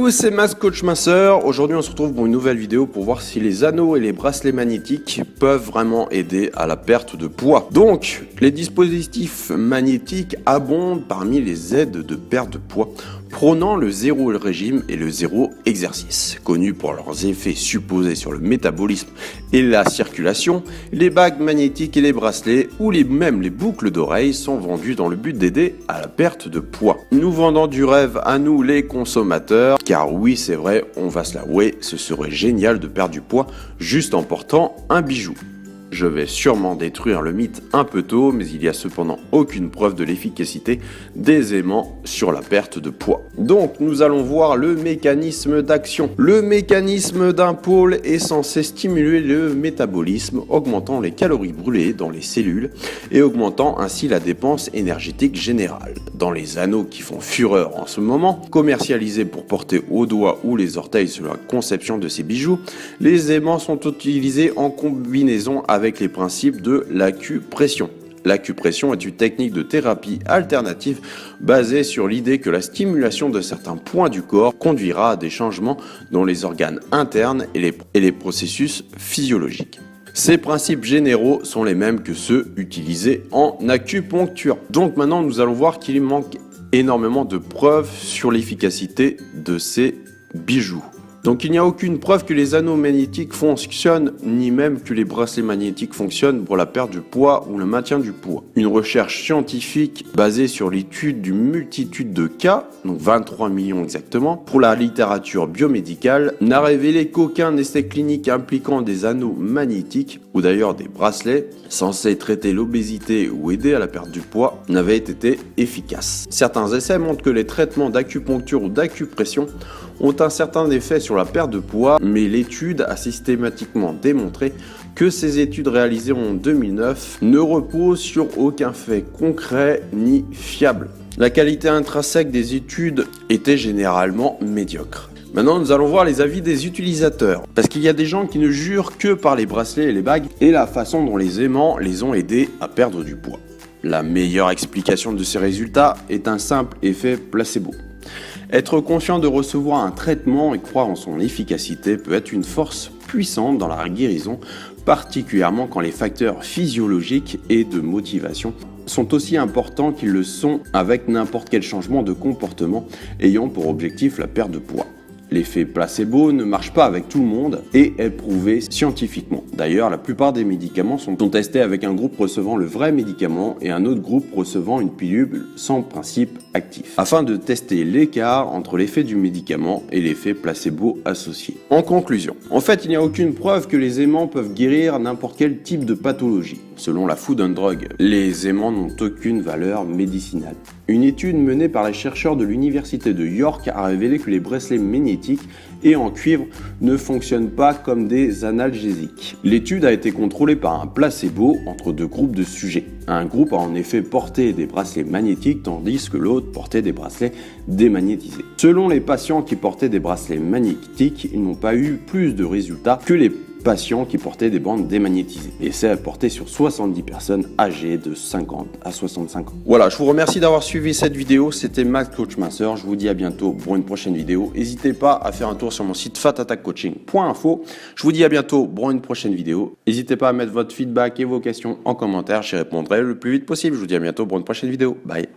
Coucou, c'est Mas Coach Masseur. Aujourd'hui, on se retrouve pour une nouvelle vidéo pour voir si les anneaux et les bracelets magnétiques peuvent vraiment aider à la perte de poids. Donc, les dispositifs magnétiques abondent parmi les aides de perte de poids, prônant le zéro régime et le zéro exercice. Connus pour leurs effets supposés sur le métabolisme et la circulation, les bagues magnétiques et les bracelets, ou même les boucles d'oreilles, sont vendus dans le but d'aider à la perte de poids. Nous vendons du rêve à nous les consommateurs, car oui, c'est vrai, on va se l'avouer, ce serait génial de perdre du poids juste en portant un bijou. Je vais sûrement détruire le mythe un peu tôt, mais il n'y a cependant aucune preuve de l'efficacité des aimants sur la perte de poids. Donc nous allons voir le mécanisme d'action. Le mécanisme d'un pôle est censé stimuler le métabolisme, augmentant les calories brûlées dans les cellules et augmentant ainsi la dépense énergétique générale. Dans les anneaux qui font fureur en ce moment, commercialisés pour porter au doigt ou les orteils sur la conception de ces bijoux, les aimants sont utilisés en combinaison avec les principes de l'acupression. L'acupression est une technique de thérapie alternative basée sur l'idée que la stimulation de certains points du corps conduira à des changements dans les organes internes et les processus physiologiques. Ces principes généraux sont les mêmes que ceux utilisés en acupuncture. Donc maintenant, nous allons voir qu'il manque énormément de preuves sur l'efficacité de ces bijoux. Donc il n'y a aucune preuve que les anneaux magnétiques fonctionnent, ni même que les bracelets magnétiques fonctionnent pour la perte du poids ou le maintien du poids. Une recherche scientifique basée sur l'étude d'une multitude de cas, donc 23 millions exactement, pour la littérature biomédicale, n'a révélé qu'aucun essai clinique impliquant des anneaux magnétiques, ou d'ailleurs des bracelets, censés traiter l'obésité ou aider à la perte du poids, n'avait été efficace. Certains essais montrent que les traitements d'acupuncture ou d'acupression ont un certain effet sur la perte de poids, mais l'étude a systématiquement démontré que ces études réalisées en 2009 ne reposent sur aucun fait concret ni fiable. La qualité intrinsèque des études était généralement médiocre. Maintenant, nous allons voir les avis des utilisateurs, parce qu'il y a des gens qui ne jurent que par les bracelets et les bagues et la façon dont les aimants les ont aidés à perdre du poids. La meilleure explication de ces résultats est un simple effet placebo. Être confiant de recevoir un traitement et croire en son efficacité peut être une force puissante dans la guérison, particulièrement quand les facteurs physiologiques et de motivation sont aussi importants qu'ils le sont avec n'importe quel changement de comportement ayant pour objectif la perte de poids. L'effet placebo ne marche pas avec tout le monde et est prouvé scientifiquement. D'ailleurs, la plupart des médicaments sont testés avec un groupe recevant le vrai médicament et un autre groupe recevant une pilule sans principe actif, afin de tester l'écart entre l'effet du médicament et l'effet placebo associé. En conclusion, en fait, il n'y a aucune preuve que les aimants peuvent guérir n'importe quel type de pathologie. Selon la Food and Drug, les aimants n'ont aucune valeur médicinale. Une étude menée par les chercheurs de l'université de York a révélé que les bracelets magnétiques et en cuivre ne fonctionnent pas comme des analgésiques. L'étude a été contrôlée par un placebo entre deux groupes de sujets. Un groupe a en effet porté des bracelets magnétiques tandis que l'autre portait des bracelets démagnétisés. Selon les patients qui portaient des bracelets magnétiques, ils n'ont pas eu plus de résultats que les patients qui portaient des bandes démagnétisées. L'essai a porté sur 70 personnes âgées de 50 à 65 ans. Voilà, je vous remercie d'avoir suivi cette vidéo. C'était Mas Coach Masseur. Je vous dis à bientôt pour une prochaine vidéo. N'hésitez pas à faire un tour sur mon site fatattackcoaching.info. Je vous dis à bientôt pour une prochaine vidéo. N'hésitez pas à mettre votre feedback et vos questions en commentaire. J'y répondrai le plus vite possible. Je vous dis à bientôt pour une prochaine vidéo. Bye.